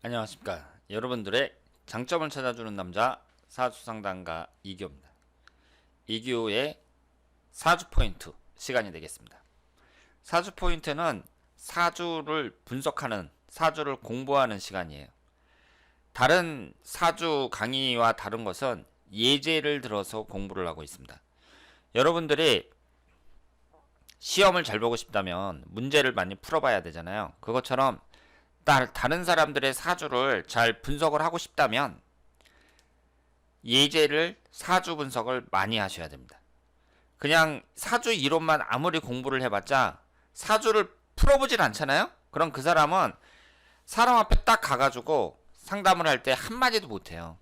안녕하십니까. 여러분들의 장점을 찾아주는 남자 사주상담가 이규호입니다. 이규호의 사주 포인트 시간이 되겠습니다. 사주 포인트는 사주를 분석하는, 사주를 공부하는 시간이에요. 다른 사주 강의와 다른 것은 예제를 들어서 공부를 하고 있습니다. 여러분들이 시험을 잘 보고 싶다면 문제를 많이 풀어봐야 되잖아요. 그것처럼 다른 사람들의 사주를 잘 분석을 하고 싶다면 예제를, 사주 분석을 많이 하셔야 됩니다. 그냥 사주 이론만 아무리 공부를 해봤자 사주를 풀어보질 않잖아요. 그럼 그 사람은 사람 앞에 딱 가가지고 상담을 할 때 한마디도 못해요.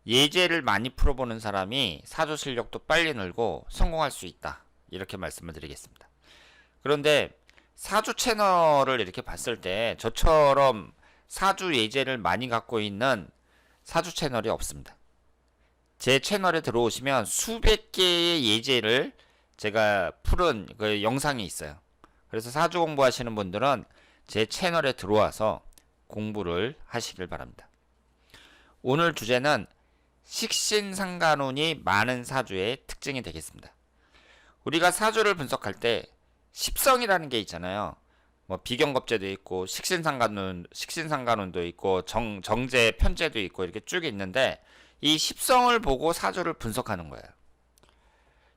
예제를 많이 풀어보는 사람이 사주 실력도 빨리 늘고 성공할 수 있다, 이렇게 말씀을 드리겠습니다. 그런데 사주 채널을 이렇게 봤을 때 저처럼 사주 예제를 많이 갖고 있는 사주 채널이 없습니다. 제 채널에 들어오시면 수백 개의 예제를 제가 풀은 그 영상이 있어요. 그래서 사주 공부하시는 분들은 제 채널에 들어와서 공부를 하시길 바랍니다. 오늘 주제는 식신상간운이 많은 사주의 특징이 되겠습니다. 우리가 사주를 분석할 때 십성이라는 게 있잖아요. 뭐 비경겁제도 있고 식신상간운도 있고 정제, 편제도 있고 이렇게 쭉 있는데 이 십성을 보고 사주를 분석하는 거예요.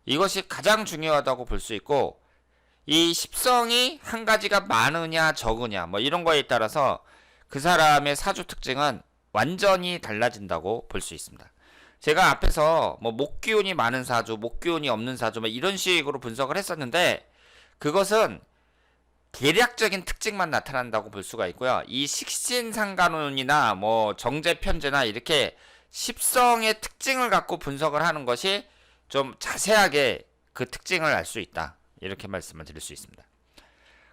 이것이 가장 중요하다고 볼 수 있고, 이 십성이 한 가지가 많으냐 적으냐 뭐 이런 거에 따라서 그 사람의 사주 특징은 완전히 달라진다고 볼 수 있습니다. 제가 앞에서 뭐 목기운이 많은 사주, 목기운이 없는 사주 뭐 이런 식으로 분석을 했었는데 그것은 계략적인 특징만 나타난다고 볼 수가 있고요. 이 식신상간운이나 뭐 정제편제나 이렇게 십성의 특징을 갖고 분석을 하는 것이 좀 자세하게 그 특징을 알 수 있다, 이렇게 말씀을 드릴 수 있습니다.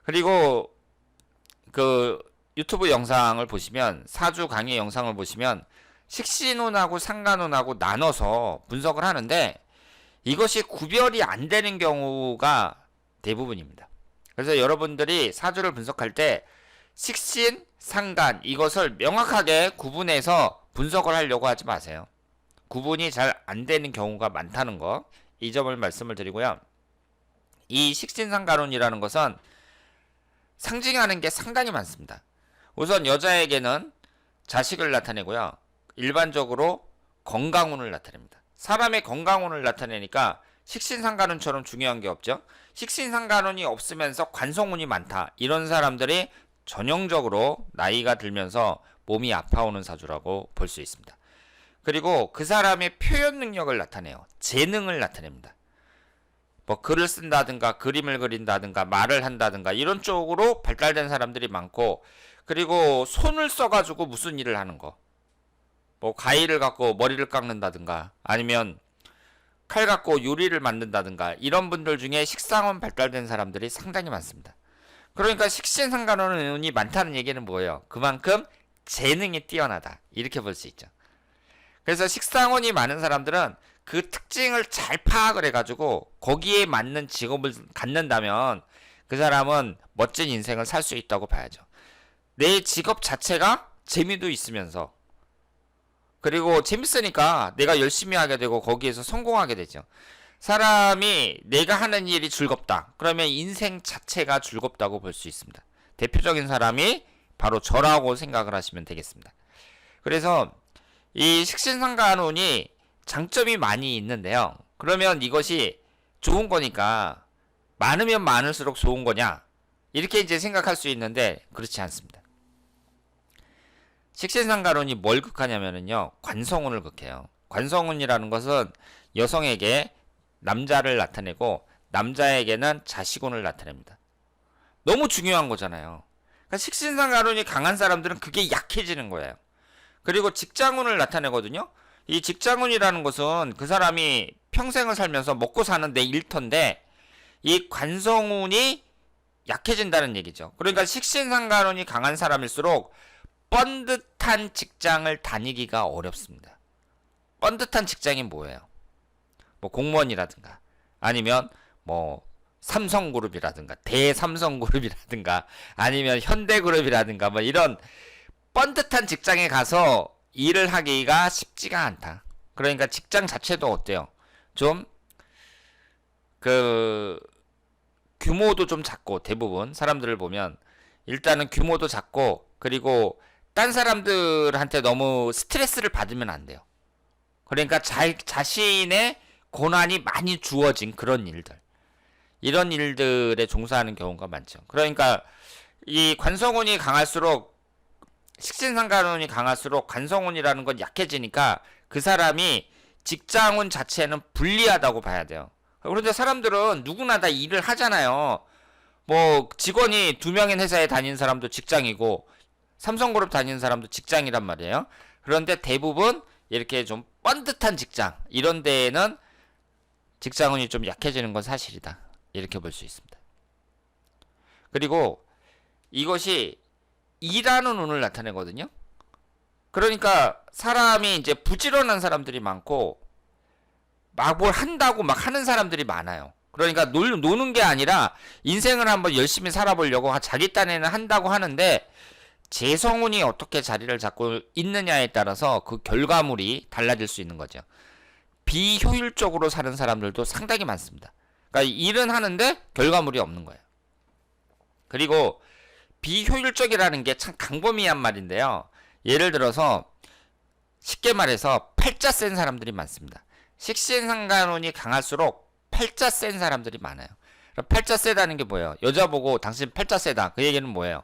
그리고 그 유튜브 영상을 보시면, 사주 강의 영상을 보시면 식신운하고 상간운하고 나눠서 분석을 하는데 이것이 구별이 안 되는 경우가 대부분입니다. 그래서 여러분들이 사주를 분석할 때 식신, 상간 이것을 명확하게 구분해서 분석을 하려고 하지 마세요. 구분이 잘 안 되는 경우가 많다는 거, 이 점을 말씀을 드리고요. 이 식신상간운이라는 것은 상징하는 게 상당히 많습니다. 우선 여자에게는 자식을 나타내고요. 일반적으로 건강운을 나타냅니다. 사람의 건강운을 나타내니까 식신상간운처럼 중요한 게 없죠. 식신상간운이 없으면서 관성운이 많다, 이런 사람들이 전형적으로 나이가 들면서 몸이 아파오는 사주라고 볼 수 있습니다. 그리고 그 사람의 표현 능력을 나타내요. 재능을 나타냅니다. 뭐 글을 쓴다든가 그림을 그린다든가 말을 한다든가 이런 쪽으로 발달된 사람들이 많고, 그리고 손을 써가지고 무슨 일을 하는 거, 뭐 가위를 갖고 머리를 깎는다든가 아니면 칼 갖고 요리를 만든다든가 이런 분들 중에 식상운 발달된 사람들이 상당히 많습니다. 그러니까 식신상간운이 많다는 얘기는 뭐예요? 그만큼 재능이 뛰어나다, 이렇게 볼 수 있죠. 그래서 식상운이 많은 사람들은 그 특징을 잘 파악을 해가지고 거기에 맞는 직업을 갖는다면 그 사람은 멋진 인생을 살 수 있다고 봐야죠. 내 직업 자체가 재미도 있으면서, 그리고 재밌으니까 내가 열심히 하게 되고 거기에서 성공하게 되죠. 사람이 내가 하는 일이 즐겁다, 그러면 인생 자체가 즐겁다고 볼 수 있습니다. 대표적인 사람이 바로 저라고 생각을 하시면 되겠습니다. 그래서 이 식신상간운이 장점이 많이 있는데요. 그러면 이것이 좋은 거니까 많으면 많을수록 좋은 거냐, 이렇게 이제 생각할 수 있는데 그렇지 않습니다. 식신상간운이 뭘 극하냐면요, 관성운을 극해요. 관성운이라는 것은 여성에게 남자를 나타내고 남자에게는 자식운을 나타냅니다. 너무 중요한 거잖아요. 그러니까 식신상간운이 강한 사람들은 그게 약해지는 거예요. 그리고 직장운을 나타내거든요. 이 직장운이라는 것은 그 사람이 평생을 살면서 먹고 사는 내 일터인데 이 관성운이 약해진다는 얘기죠. 그러니까 식신상간운이 강한 사람일수록 뻔듯한 직장을 다니기가 어렵습니다. 뻔듯한 직장이 뭐예요? 뭐 공무원이라든가 아니면 뭐 삼성그룹이라든가 대삼성그룹이라든가 아니면 현대그룹이라든가 뭐 이런 번듯한 직장에 가서 일을 하기가 쉽지가 않다. 그러니까 직장 자체도 어때요? 좀 그 규모도 좀 작고, 대부분 사람들을 보면 일단은 규모도 작고, 그리고 딴 사람들한테 너무 스트레스를 받으면 안 돼요. 그러니까 자신의 권한이 많이 주어진 그런 일들, 이런 일들에 종사하는 경우가 많죠. 그러니까 이 관성운이 강할수록, 식신상간운이 강할수록 관성운이라는 건 약해지니까 그 사람이 직장운 자체는 불리하다고 봐야 돼요. 그런데 사람들은 누구나 다 일을 하잖아요. 뭐 직원이 2명인 회사에 다니는 사람도 직장이고, 삼성그룹 다니는 사람도 직장이란 말이에요. 그런데 대부분 이렇게 좀 번듯한 직장, 이런 데에는 직장운이 좀 약해지는 건 사실이다, 이렇게 볼 수 있습니다. 그리고 이것이 일하는 운을 나타내거든요. 그러니까 사람이 이제 부지런한 사람들이 많고, 막 뭘 한다고 막 하는 사람들이 많아요. 그러니까 노는 게 아니라 인생을 한번 열심히 살아보려고 자기 딴에는 한다고 하는데, 재성운이 어떻게 자리를 잡고 있느냐에 따라서 그 결과물이 달라질 수 있는 거죠. 비효율적으로 사는 사람들도 상당히 많습니다. 그러니까 일은 하는데 결과물이 없는 거예요. 그리고 비효율적이라는 게 참 광범위한 말인데요. 예를 들어서 쉽게 말해서 팔자 센 사람들이 많습니다. 식신상간운이 강할수록 팔자 센 사람들이 많아요. 팔자 세다는 게 뭐예요? 여자 보고 당신 팔자 세다, 그 얘기는 뭐예요?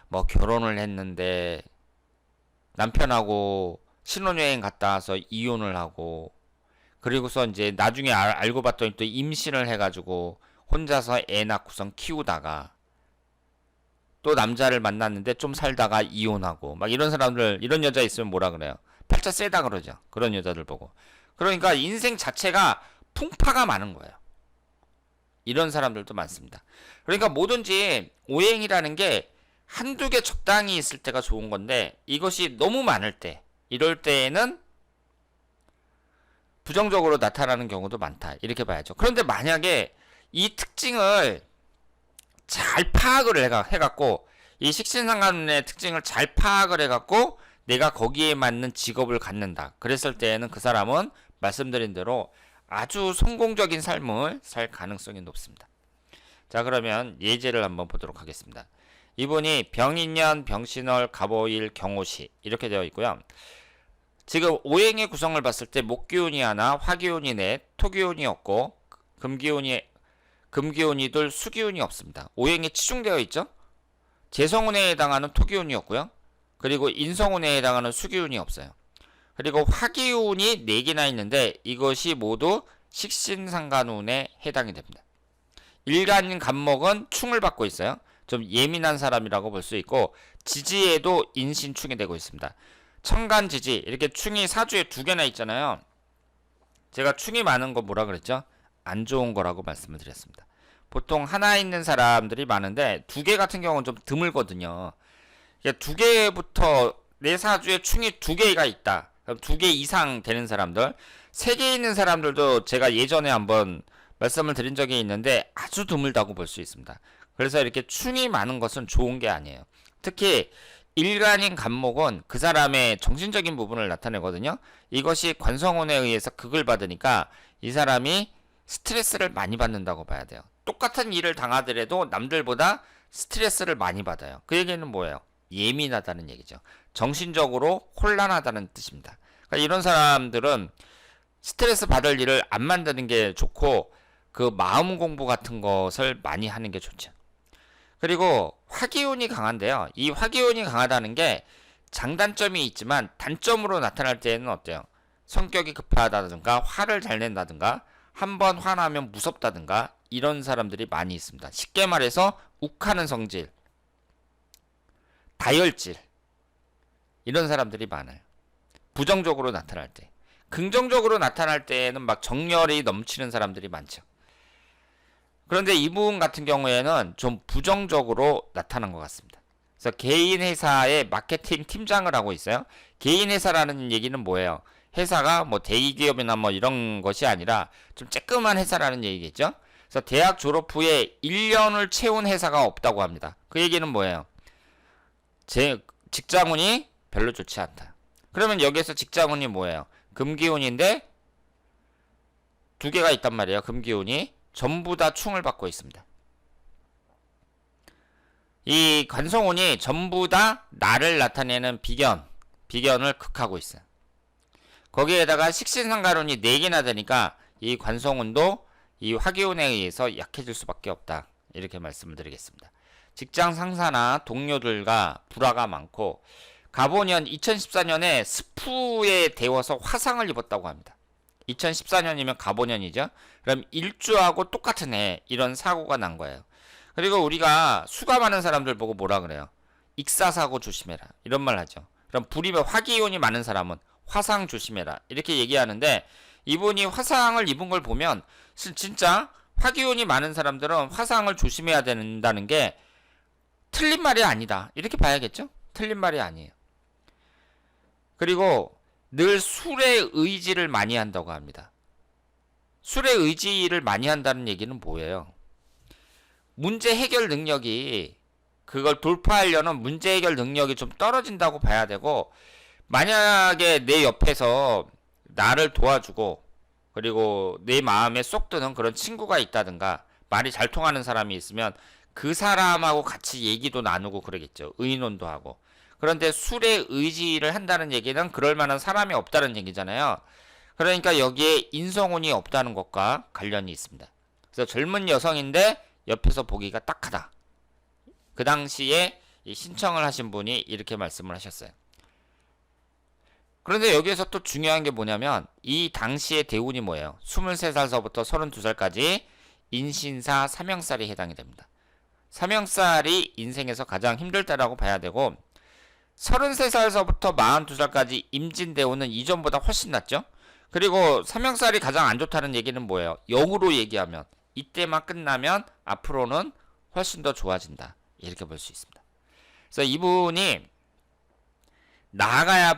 뭐 결혼을 했는데 남편하고 신혼여행 갔다 와서 이혼을 하고, 그리고서 이제 나중에 알고 봤더니 또 임신을 해가지고 혼자서 애 낳고선 키우다가 또 남자를 만났는데 좀 살다가 이혼하고, 막 이런 사람들, 이런 여자 있으면 뭐라 그래요? 팔자 세다 그러죠. 그런 여자들 보고. 그러니까 인생 자체가 풍파가 많은 거예요. 이런 사람들도 많습니다. 그러니까 뭐든지 오행이라는 게 한두 개 적당히 있을 때가 좋은 건데, 이것이 너무 많을 때, 이럴 때에는 부정적으로 나타나는 경우도 많다, 이렇게 봐야죠. 그런데 만약에 이 특징을 잘 파악을 해갖고, 이 식신상간의 특징을 잘 파악을 해갖고 내가 거기에 맞는 직업을 갖는다, 그랬을 때에는 그 사람은 말씀드린 대로 아주 성공적인 삶을 살 가능성이 높습니다. 자, 그러면 예제를 한번 보도록 하겠습니다. 이분이 병인년, 병신월, 갑오일, 경오시 이렇게 되어 있고요. 지금 오행의 구성을 봤을 때 목기운이 하나, 화기운이 넷, 토기운이 없고, 금기운이 둘, 수기운이 없습니다. 오행에 치중되어 있죠. 재성운에 해당하는 토기운이 없고요. 그리고 인성운에 해당하는 수기운이 없어요. 그리고 화기운이 4개나 있는데 이것이 모두 식신상간운에 해당이 됩니다. 일간 간목은 충을 받고 있어요. 좀 예민한 사람이라고 볼 수 있고, 지지에도 인신충이 되고 있습니다. 천간지지, 이렇게 충이 사주에 2개나 있잖아요. 제가 충이 많은 거 뭐라 그랬죠? 안 좋은 거라고 말씀을 드렸습니다. 보통 하나 있는 사람들이 많은데 2개 같은 경우는 좀 드물거든요. 2개부터 내 사주에 충이 2개가 있다, 그럼 2개 이상 되는 사람들, 3개 있는 사람들도 제가 예전에 한번 말씀을 드린 적이 있는데 아주 드물다고 볼 수 있습니다. 그래서 이렇게 충이 많은 것은 좋은 게 아니에요. 특히 일간인 간목은 그 사람의 정신적인 부분을 나타내거든요. 이것이 관성운에 의해서 극을 받으니까 이 사람이 스트레스를 많이 받는다고 봐야 돼요. 똑같은 일을 당하더라도 남들보다 스트레스를 많이 받아요. 그 얘기는 뭐예요? 예민하다는 얘기죠. 정신적으로 혼란하다는 뜻입니다. 그러니까 이런 사람들은 스트레스 받을 일을 안 만드는 게 좋고, 그 마음 공부 같은 것을 많이 하는 게 좋죠. 그리고 화기운이 강한데요. 이 화기운이 강하다는 게 장단점이 있지만 단점으로 나타날 때는 어때요? 성격이 급하다든가, 화를 잘 낸다든가, 한번 화나면 무섭다든가, 이런 사람들이 많이 있습니다. 쉽게 말해서 욱하는 성질, 다혈질, 이런 사람들이 많아요. 부정적으로 나타날 때. 긍정적으로 나타날 때에는 막 정열이 넘치는 사람들이 많죠. 그런데 이분 같은 경우에는 좀 부정적으로 나타난 것 같습니다. 그래서 개인 회사의 마케팅 팀장을 하고 있어요. 개인 회사라는 얘기는 뭐예요? 회사가 뭐 대기업이나 뭐 이런 것이 아니라 좀 쬐끄만 회사라는 얘기겠죠. 그래서 대학 졸업 후에 1년을 채운 회사가 없다고 합니다. 그 얘기는 뭐예요? 직장운이 별로 좋지 않다. 그러면 여기에서 직장운이 뭐예요? 금기운인데 두 개가 있단 말이에요. 금기운이 전부 다 충을 받고 있습니다. 이 관성운이 전부 다 나를 나타내는 비견을 극하고 있어요. 거기에다가 식신상간운이 4개나 되니까 이 관성운도 이 화기운에 의해서 약해질 수밖에 없다. 이렇게 말씀을 드리겠습니다. 직장 상사나 동료들과 불화가 많고, 갑오년 2014년에 스프에 데워서 화상을 입었다고 합니다. 2014년이면 갑오년이죠. 그럼 일주하고 똑같은 해 이런 사고가 난 거예요. 그리고 우리가 수가 많은 사람들 보고 뭐라 그래요? 익사사고 조심해라 이런 말 하죠. 그럼 불입에 화기운이 많은 사람은 화상 조심해라 이렇게 얘기하는데, 이분이 화상을 입은 걸 보면 진짜 화기운이 많은 사람들은 화상을 조심해야 된다는 게 틀린 말이 아니다 이렇게 봐야겠죠? 틀린 말이 아니에요. 그리고 늘 술에 의지를 많이 한다고 합니다. 술에 의지를 많이 한다는 얘기는 뭐예요? 문제 해결 능력이, 그걸 돌파하려는 문제 해결 능력이 좀 떨어진다고 봐야 되고, 만약에 내 옆에서 나를 도와주고 그리고 내 마음에 쏙 드는 그런 친구가 있다든가 말이 잘 통하는 사람이 있으면 그 사람하고 같이 얘기도 나누고 그러겠죠. 의논도 하고. 그런데 술에 의지를 한다는 얘기는 그럴 만한 사람이 없다는 얘기잖아요. 그러니까 여기에 인성운이 없다는 것과 관련이 있습니다. 그래서 젊은 여성인데 옆에서 보기가 딱하다. 그 당시에 신청을 하신 분이 이렇게 말씀을 하셨어요. 그런데 여기에서 또 중요한 게 뭐냐면, 이 당시의 대운이 뭐예요? 23살서부터 32살까지 인신사 사명살이 해당이 됩니다. 사명살이 인생에서 가장 힘들 때라고 봐야 되고, 33살서부터 42살까지 임진대운은 이전보다 훨씬 낫죠? 그리고 사명살이 가장 안 좋다는 얘기는 뭐예요? 역으로 얘기하면 이때만 끝나면 앞으로는 훨씬 더 좋아진다 이렇게 볼 수 있습니다. 그래서 이분이 나아가야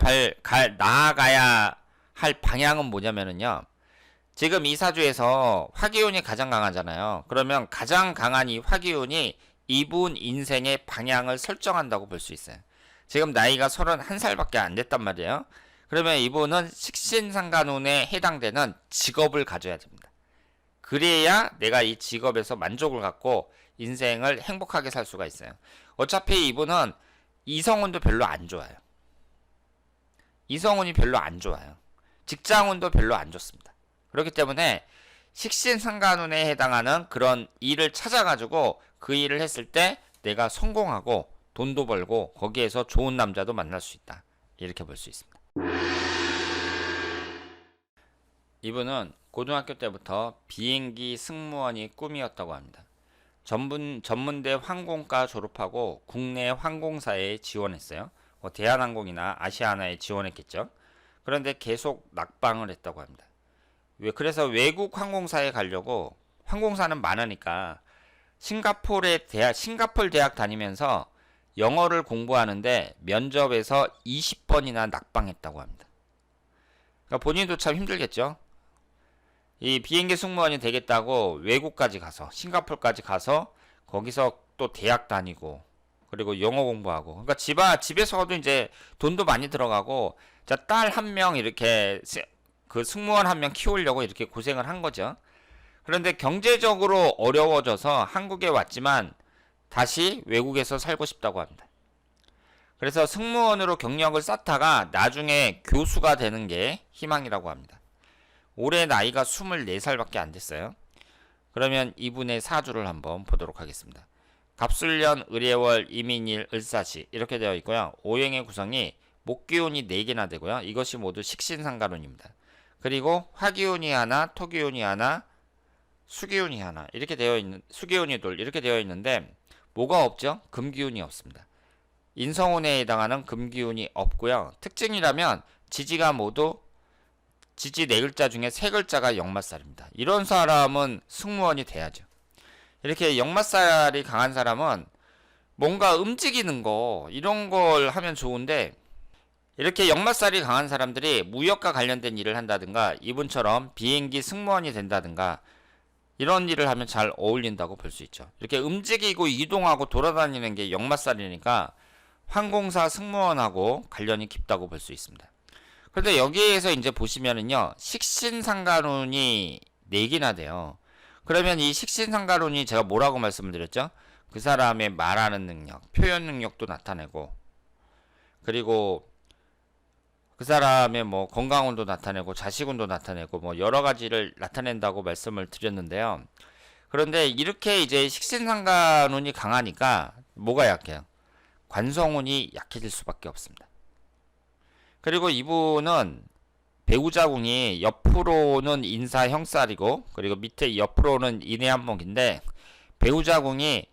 할 방향은 뭐냐면요, 지금 이 사주에서 화기운이 가장 강하잖아요. 그러면 가장 강한 이 화기운이 이분 인생의 방향을 설정한다고 볼 수 있어요. 지금 나이가 31살밖에 안 됐단 말이에요. 그러면 이분은 식신상간운에 해당되는 직업을 가져야 됩니다. 그래야 내가 이 직업에서 만족을 갖고 인생을 행복하게 살 수가 있어요. 어차피 이분은 이성운도 별로 안 좋아요. 이성운이 별로 안 좋아요. 직장운도 별로 안 좋습니다. 그렇기 때문에 식신상간운에 해당하는 그런 일을 찾아가지고 그 일을 했을 때 내가 성공하고 돈도 벌고 거기에서 좋은 남자도 만날 수 있다 이렇게 볼 수 있습니다. 이분은 고등학교 때부터 비행기 승무원이 꿈이었다고 합니다. 전문대 항공과 졸업하고 국내 항공사에 지원했어요. 대한항공이나 아시아나에 지원했겠죠. 그런데 계속 낙방을 했다고 합니다. 그래서 외국 항공사에 가려고, 항공사는 많으니까 싱가포르 대학 다니면서 영어를 공부하는데 면접에서 20번이나 낙방했다고 합니다. 그러니까 본인도 참 힘들겠죠. 이 비행기 승무원이 되겠다고 외국까지 가서, 싱가포르까지 가서 거기서 또 대학 다니고 그리고 영어 공부하고, 그러니까 집에서도 이제 돈도 많이 들어가고, 자, 딸 한 명 이렇게 그 승무원 한 명 키우려고 이렇게 고생을 한 거죠. 그런데 경제적으로 어려워져서 한국에 왔지만 다시 외국에서 살고 싶다고 합니다. 그래서 승무원으로 경력을 쌓다가 나중에 교수가 되는 게 희망이라고 합니다. 올해 나이가 24살밖에 안 됐어요. 그러면 이분의 사주를 한번 보도록 하겠습니다. 갑술년, 을해월, 이민일, 을사시 이렇게 되어 있고요. 오행의 구성이 목기운이 4개나 되고요. 이것이 모두 식신상간운입니다. 그리고 화기운이 하나, 토기운이 하나, 수기운이 하나 이렇게 되어 있는, 수기운이 둘 이렇게 되어 있는데 뭐가 없죠? 금기운이 없습니다. 인성운에 해당하는 금기운이 없고요. 특징이라면 지지가 모두 지지 4글자 중에 3글자가 역마살입니다. 이런 사람은 승무원이 돼야죠. 이렇게 역마살이 강한 사람은 뭔가 움직이는 거 이런 걸 하면 좋은데, 이렇게 역마살이 강한 사람들이 무역과 관련된 일을 한다든가 이분처럼 비행기 승무원이 된다든가 이런 일을 하면 잘 어울린다고 볼 수 있죠. 이렇게 움직이고 이동하고 돌아다니는 게 역마살이니까 항공사 승무원하고 관련이 깊다고 볼 수 있습니다. 그런데 여기에서 이제 보시면은요, 식신상간운이 4개나 돼요. 그러면 이 식신상간운이 제가 뭐라고 말씀을 드렸죠? 그 사람의 말하는 능력, 표현 능력도 나타내고, 그리고 그 사람의 뭐 건강운도 나타내고, 자식운도 나타내고, 뭐 여러 가지를 나타낸다고 말씀을 드렸는데요. 그런데 이렇게 이제 식신상간운이 강하니까 뭐가 약해요? 관성운이 약해질 수밖에 없습니다. 그리고 이분은 배우자궁이 옆으로는 인사 형살이고, 그리고 밑에 옆으로는 인해한목인데, 배우자궁이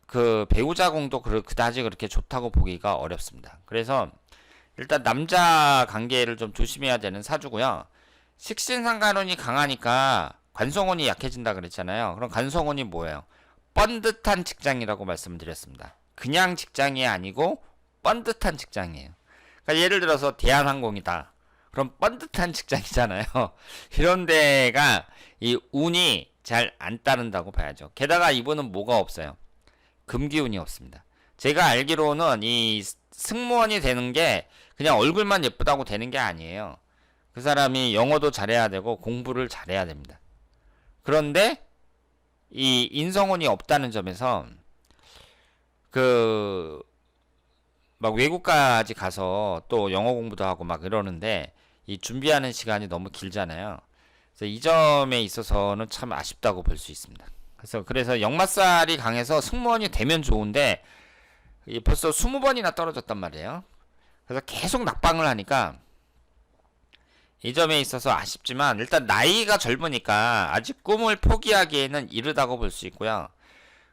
그 배우자궁도 그다지 그렇게 좋다고 보기가 어렵습니다. 그래서 일단 남자 관계를 좀 조심해야 되는 사주고요. 식신상간운이 강하니까 관성운이 약해진다 그랬잖아요. 그럼 관성운이 뭐예요? 뻔듯한 직장이라고 말씀드렸습니다. 그냥 직장이 아니고 뻔듯한 직장이에요. 그러니까 예를 들어서 대한항공이다. 그럼 뻔듯한 직장이잖아요. 이런 데가 이 운이 잘 안 따른다고 봐야죠. 게다가 이분은 뭐가 없어요? 금기운이 없습니다. 제가 알기로는 이 승무원이 되는 게 그냥 얼굴만 예쁘다고 되는 게 아니에요. 그 사람이 영어도 잘해야 되고 공부를 잘해야 됩니다. 그런데 이 인성운이 없다는 점에서 그 막 외국까지 가서 또 영어 공부도 하고 막 이러는데 이 준비하는 시간이 너무 길잖아요. 그래서 이 점에 있어서는 참 아쉽다고 볼 수 있습니다. 그래서 역마살이 강해서 승무원이 되면 좋은데 벌써 20번이나 떨어졌단 말이에요. 그래서 계속 낙방을 하니까 이 점에 있어서 아쉽지만 일단 나이가 젊으니까 아직 꿈을 포기하기에는 이르다고 볼 수 있고요.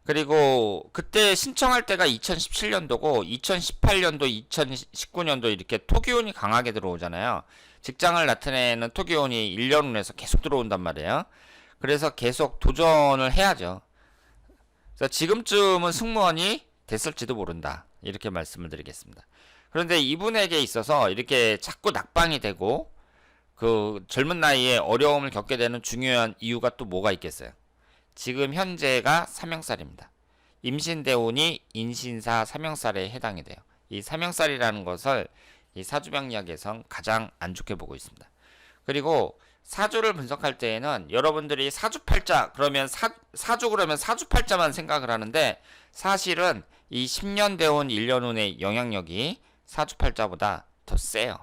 그리고 그때 신청할 때가 2017년도고 2018년도, 2019년도 이렇게 토기운이 강하게 들어오잖아요. 직장을 나타내는 토기운이 1년운에서 계속 들어온단 말이에요. 그래서 계속 도전을 해야죠. 그래서 지금쯤은 승무원이 됐을지도 모른다. 이렇게 말씀을 드리겠습니다. 그런데 이분에게 있어서 이렇게 자꾸 낙방이 되고 그 젊은 나이에 어려움을 겪게 되는 중요한 이유가 또 뭐가 있겠어요? 지금 현재가 삼형살입니다. 임신대운이 인신사 삼형살에 해당이 돼요. 이 삼형살이라는 것을 이 사주병리학에선 가장 안 좋게 보고 있습니다. 그리고 사주를 분석할 때에는 여러분들이 사주팔자 그러면 사주 그러면 사주팔자만 생각을 하는데 사실은 이 10년 대운 1년운의 영향력이 사주팔자보다 더 세요.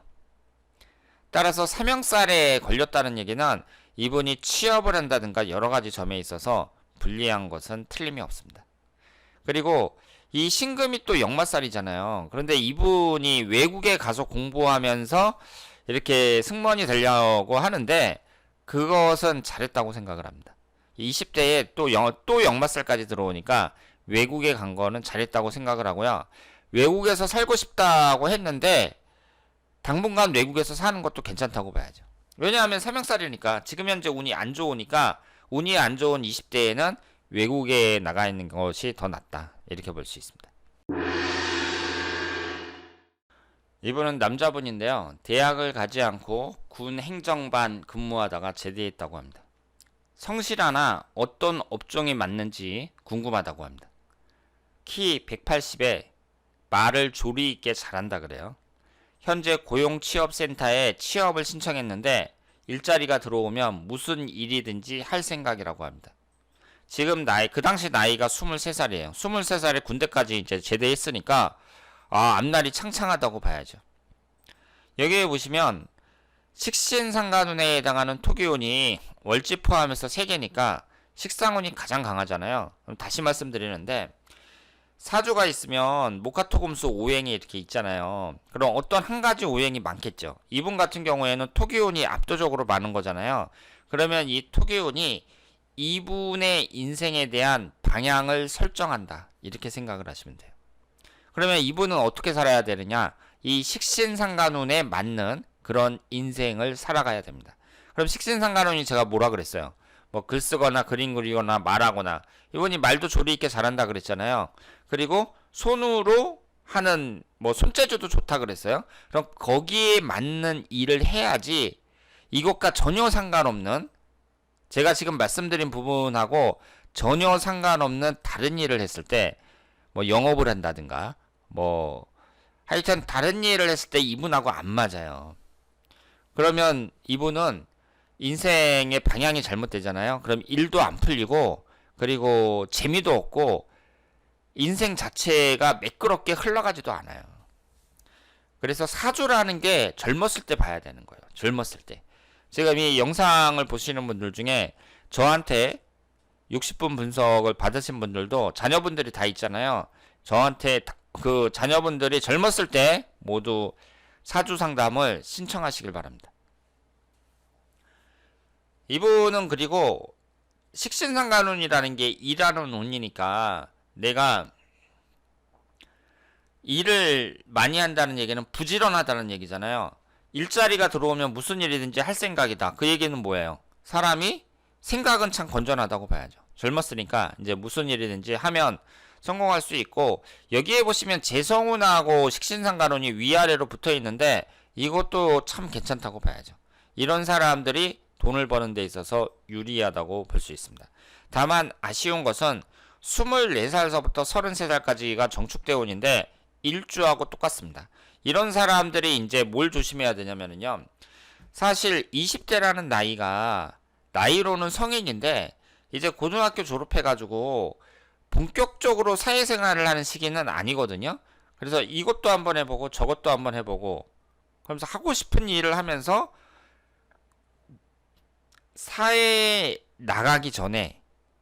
따라서 삼형살에 걸렸다는 얘기는 이분이 취업을 한다든가 여러 가지 점에 있어서 불리한 것은 틀림이 없습니다. 그리고 이 신금이 또 역마살이잖아요. 그런데 이분이 외국에 가서 공부하면서 이렇게 승무원이 되려고 하는데 그것은 잘했다고 생각을 합니다. 20대에 또 역마살까지 들어오니까 외국에 간 거는 잘했다고 생각을 하고요. 외국에서 살고 싶다고 했는데 당분간 외국에서 사는 것도 괜찮다고 봐야죠. 왜냐하면 삼형살이니까 지금 현재 운이 안 좋으니까 운이 안 좋은 20대에는 외국에 나가 있는 것이 더 낫다. 이렇게 볼 수 있습니다. 이분은 남자분인데요. 대학을 가지 않고 군 행정반 근무하다가 제대했다고 합니다. 성실하나 어떤 업종이 맞는지 궁금하다고 합니다. 키 180에 말을 조리 있게 잘한다 그래요. 현재 고용취업센터에 취업을 신청했는데 일자리가 들어오면 무슨 일이든지 할 생각이라고 합니다. 지금 그 당시 나이가 23살이에요. 23살에 군대까지 이제 제대했으니까 앞날이 창창하다고 봐야죠. 여기에 보시면 식신상간운에 해당하는 토기운이 월지 포함해서 3개니까 식상운이 가장 강하잖아요. 그럼 다시 말씀드리는데 사주가 있으면 목화토금수 오행이 이렇게 있잖아요. 그럼 어떤 한 가지 오행이 많겠죠. 이분 같은 경우에는 토기운이 압도적으로 많은 거잖아요. 그러면 이 토기운이 이분의 인생에 대한 방향을 설정한다. 이렇게 생각을 하시면 돼요. 그러면 이분은 어떻게 살아야 되느냐? 이 식신상간운에 맞는 그런 인생을 살아가야 됩니다. 그럼 식신상간운이 제가 뭐라 그랬어요? 뭐 글 쓰거나 그림 그리거나 말하거나 이분이 말도 조리 있게 잘한다 그랬잖아요. 그리고 손으로 하는 뭐 손재주도 좋다 그랬어요. 그럼 거기에 맞는 일을 해야지 이것과 전혀 상관없는 제가 지금 말씀드린 부분하고 전혀 상관없는 다른 일을 했을 때 뭐 영업을 한다든가 뭐 하여튼 다른 일을 했을 때 이분하고 안 맞아요. 그러면 이분은 인생의 방향이 잘못되잖아요. 그럼 일도 안 풀리고 그리고 재미도 없고 인생 자체가 매끄럽게 흘러가지도 않아요. 그래서 사주라는 게 젊었을 때 봐야 되는 거예요. 젊었을 때. 제가 이 영상을 보시는 분들 중에 저한테 60분 분석을 받으신 분들도 자녀분들이 다 있잖아요. 저한테 그 자녀분들이 젊었을 때 모두 사주 상담을 신청하시길 바랍니다. 이분은 그리고 식신상간운이라는 게 일하는 운이니까 내가 일을 많이 한다는 얘기는 부지런하다는 얘기잖아요. 일자리가 들어오면 무슨 일이든지 할 생각이다. 그 얘기는 뭐예요? 사람이 생각은 참 건전하다고 봐야죠. 젊었으니까 이제 무슨 일이든지 하면 성공할 수 있고, 여기에 보시면 재성운하고 식신상간운이 위아래로 붙어 있는데 이것도 참 괜찮다고 봐야죠. 이런 사람들이 돈을 버는 데 있어서 유리하다고 볼 수 있습니다. 다만 아쉬운 것은 24살서부터 33살까지가 정축대운인데 일주하고 똑같습니다. 이런 사람들이 이제 뭘 조심해야 되냐면요. 사실 20대라는 나이가 나이로는 성인인데 이제 고등학교 졸업해가지고 본격적으로 사회생활을 하는 시기는 아니거든요. 그래서 이것도 한번 해보고 저것도 한번 해보고 그러면서 하고 싶은 일을 하면서 사회에 나가기 전에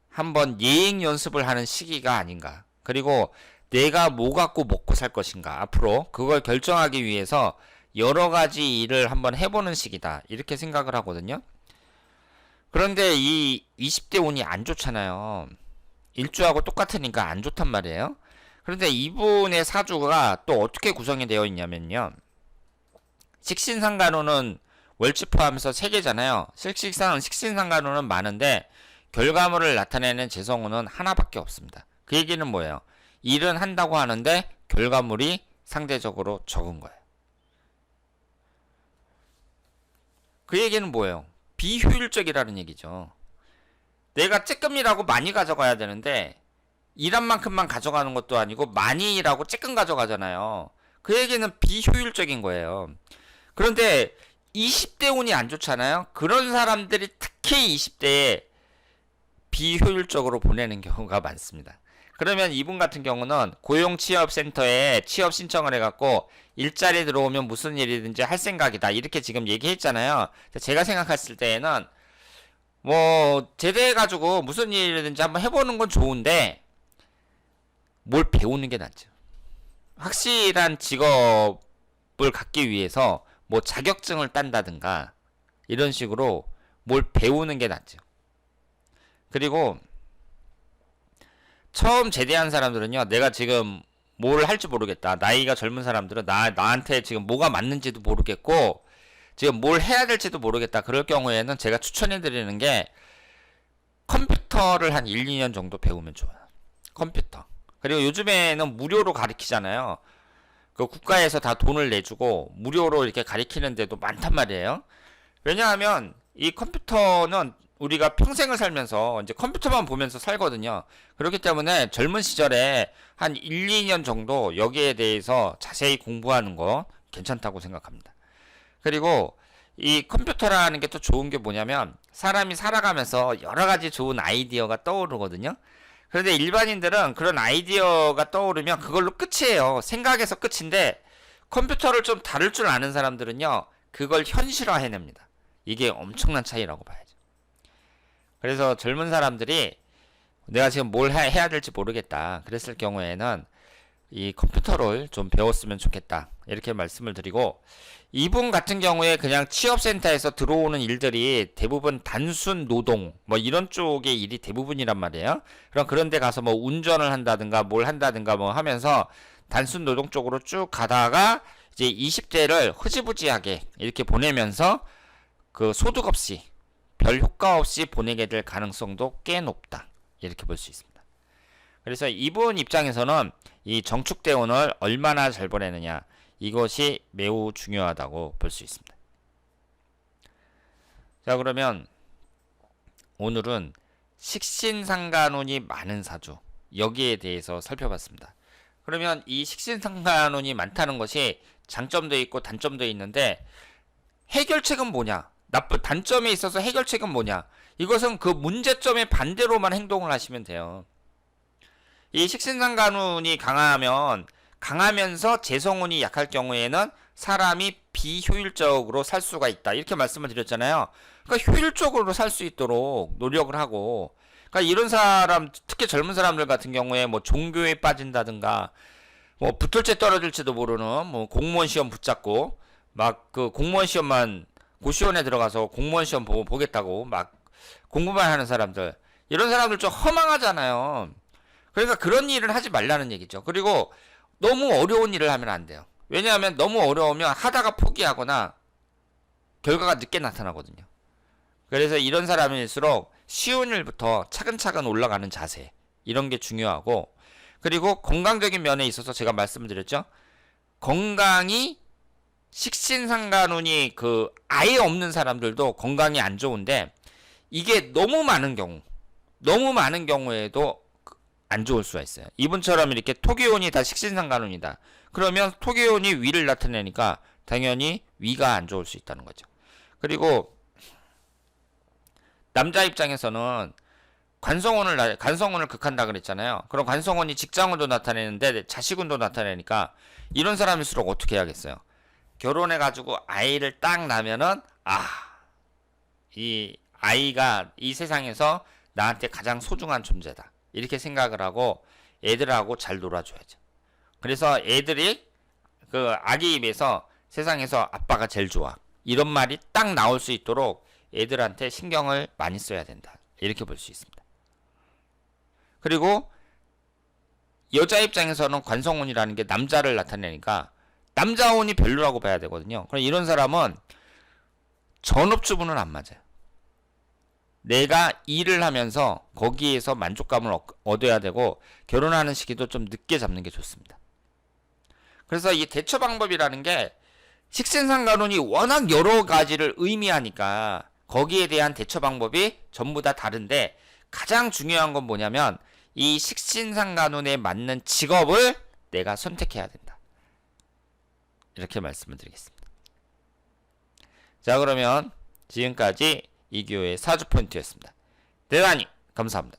한번 예행 연습을 하는 시기가 아닌가. 그리고 내가 뭐 갖고 먹고 살 것인가 앞으로 그걸 결정하기 위해서 여러 가지 일을 한번 해보는 시기다 이렇게 생각을 하거든요. 그런데 이 20대 운이 안 좋잖아요. 일주하고 똑같으니까 안 좋단 말이에요. 그런데 이분의 사주가 또 어떻게 구성이 되어 있냐면요. 식신상간호는 월지 포함해서 3개잖아요. 식신상간호는 많은데 결과물을 나타내는 재성운은 하나밖에 없습니다. 그 얘기는 뭐예요? 일은 한다고 하는데 결과물이 상대적으로 적은 거예요. 그 얘기는 뭐예요? 비효율적이라는 얘기죠. 내가 쬐끔이라고 많이 가져가야 되는데 일한 만큼만 가져가는 것도 아니고 많이 일하고 쬐끔 가져가잖아요. 그 얘기는 비효율적인 거예요. 그런데 20대 운이 안 좋잖아요. 그런 사람들이 특히 20대에 비효율적으로 보내는 경우가 많습니다. 그러면 이분 같은 경우는 고용취업센터에 취업 신청을 해갖고 일자리 들어오면 무슨 일이든지 할 생각이다 이렇게 지금 얘기했잖아요. 제가 생각했을 때에는 뭐 제대해가지고 무슨 일이든지 한번 해보는 건 좋은데 뭘 배우는 게 낫죠. 확실한 직업을 갖기 위해서 뭐 자격증을 딴다든가 이런 식으로 뭘 배우는 게 낫죠. 그리고 처음 제대한 사람들은요, 내가 지금 뭘 할지 모르겠다. 나이가 젊은 사람들은 나한테 지금 뭐가 맞는지도 모르겠고, 지금 뭘 해야 될지도 모르겠다. 그럴 경우에는 제가 추천해 드리는 게 컴퓨터를 한 1, 2년 정도 배우면 좋아요. 컴퓨터. 그리고 요즘에는 무료로 가르치잖아요. 그 국가에서 다 돈을 내주고 무료로 이렇게 가르치는 데도 많단 말이에요. 왜냐하면 이 컴퓨터는 우리가 평생을 살면서 이제 컴퓨터만 보면서 살거든요. 그렇기 때문에 젊은 시절에 한 1, 2년 정도 여기에 대해서 자세히 공부하는 거 괜찮다고 생각합니다. 그리고 이 컴퓨터라는 게 또 좋은 게 뭐냐면 사람이 살아가면서 여러 가지 좋은 아이디어가 떠오르거든요. 그런데 일반인들은 그런 아이디어가 떠오르면 그걸로 끝이에요. 생각에서 끝인데 컴퓨터를 좀 다룰 줄 아는 사람들은요. 그걸 현실화해냅니다. 이게 엄청난 차이라고 봐야죠. 그래서 젊은 사람들이 내가 지금 뭘 해야 될지 모르겠다. 그랬을 경우에는 이 컴퓨터를 좀 배웠으면 좋겠다. 이렇게 말씀을 드리고 이분 같은 경우에 그냥 취업센터에서 들어오는 일들이 대부분 단순 노동 뭐 이런 쪽의 일이 대부분이란 말이에요. 그럼 그런 데 가서 뭐 운전을 한다든가 뭘 한다든가 뭐 하면서 단순 노동 쪽으로 쭉 가다가 이제 20대를 흐지부지하게 이렇게 보내면서 그 소득 없이 별 효과 없이 보내게 될 가능성도 꽤 높다. 이렇게 볼 수 있습니다. 그래서 이분 입장에서는 이 정축대운을 얼마나 잘 보내느냐 이것이 매우 중요하다고 볼 수 있습니다. 자, 그러면 오늘은 식신상간운이 많은 사주 여기에 대해서 살펴봤습니다. 그러면 이 식신상간운이 많다는 것이 장점도 있고 단점도 있는데 해결책은 뭐냐? 단점에 있어서 해결책은 뭐냐? 이것은 그 문제점의 반대로만 행동을 하시면 돼요. 이 식신상간운이 강하면서 재성운이 약할 경우에는 사람이 비효율적으로 살 수가 있다. 이렇게 말씀을 드렸잖아요. 그러니까 효율적으로 살 수 있도록 노력을 하고, 그러니까 이런 사람, 특히 젊은 사람들 같은 경우에 뭐 종교에 빠진다든가, 뭐 붙을지 떨어질지도 모르는 뭐 공무원 시험 붙잡고 막 그 공무원 시험만 고시원에 들어가서 공무원 시험 보겠다고 막 공부만 하는 사람들, 이런 사람들 좀 허망하잖아요. 그러니까 그런 일을 하지 말라는 얘기죠. 그리고 너무 어려운 일을 하면 안 돼요. 왜냐하면 너무 어려우면 하다가 포기하거나 결과가 늦게 나타나거든요. 그래서 이런 사람일수록 쉬운 일부터 차근차근 올라가는 자세, 이런 게 중요하고, 그리고 건강적인 면에 있어서 제가 말씀드렸죠. 건강이 식신상간운이 아예 없는 사람들도 건강이 안 좋은데, 이게 너무 많은 경우에도 안 좋을 수가 있어요. 이분처럼 이렇게 토기운이 다 식신상간운이다. 그러면 토기운이 위를 나타내니까 당연히 위가 안 좋을 수 있다는 거죠. 그리고 남자 입장에서는 관성운을 극한다 그랬잖아요. 그럼 관성운이 직장운도 나타내는데 자식운도 나타내니까 이런 사람일수록 어떻게 해야겠어요? 결혼해가지고 아이를 딱 낳으면은 이 아이가 이 세상에서 나한테 가장 소중한 존재다. 이렇게 생각을 하고 애들하고 잘 놀아줘야죠. 그래서 애들이 아기 입에서 세상에서 아빠가 제일 좋아. 이런 말이 딱 나올 수 있도록 애들한테 신경을 많이 써야 된다. 이렇게 볼 수 있습니다. 그리고 여자 입장에서는 관성운이라는 게 남자를 나타내니까 남자운이 별로라고 봐야 되거든요. 그럼 이런 사람은 전업주부는 안 맞아요. 내가 일을 하면서 거기에서 만족감을 얻어야 되고 결혼하는 시기도 좀 늦게 잡는 게 좋습니다. 그래서 이 대처 방법이라는 게 식신상간운이 워낙 여러 가지를 의미하니까 거기에 대한 대처 방법이 전부 다 다른데, 가장 중요한 건 뭐냐면 이 식신상간운에 맞는 직업을 내가 선택해야 된다. 이렇게 말씀을 드리겠습니다. 자, 그러면 지금까지 이교의 사주 포인트였습니다. 대단히 감사합니다.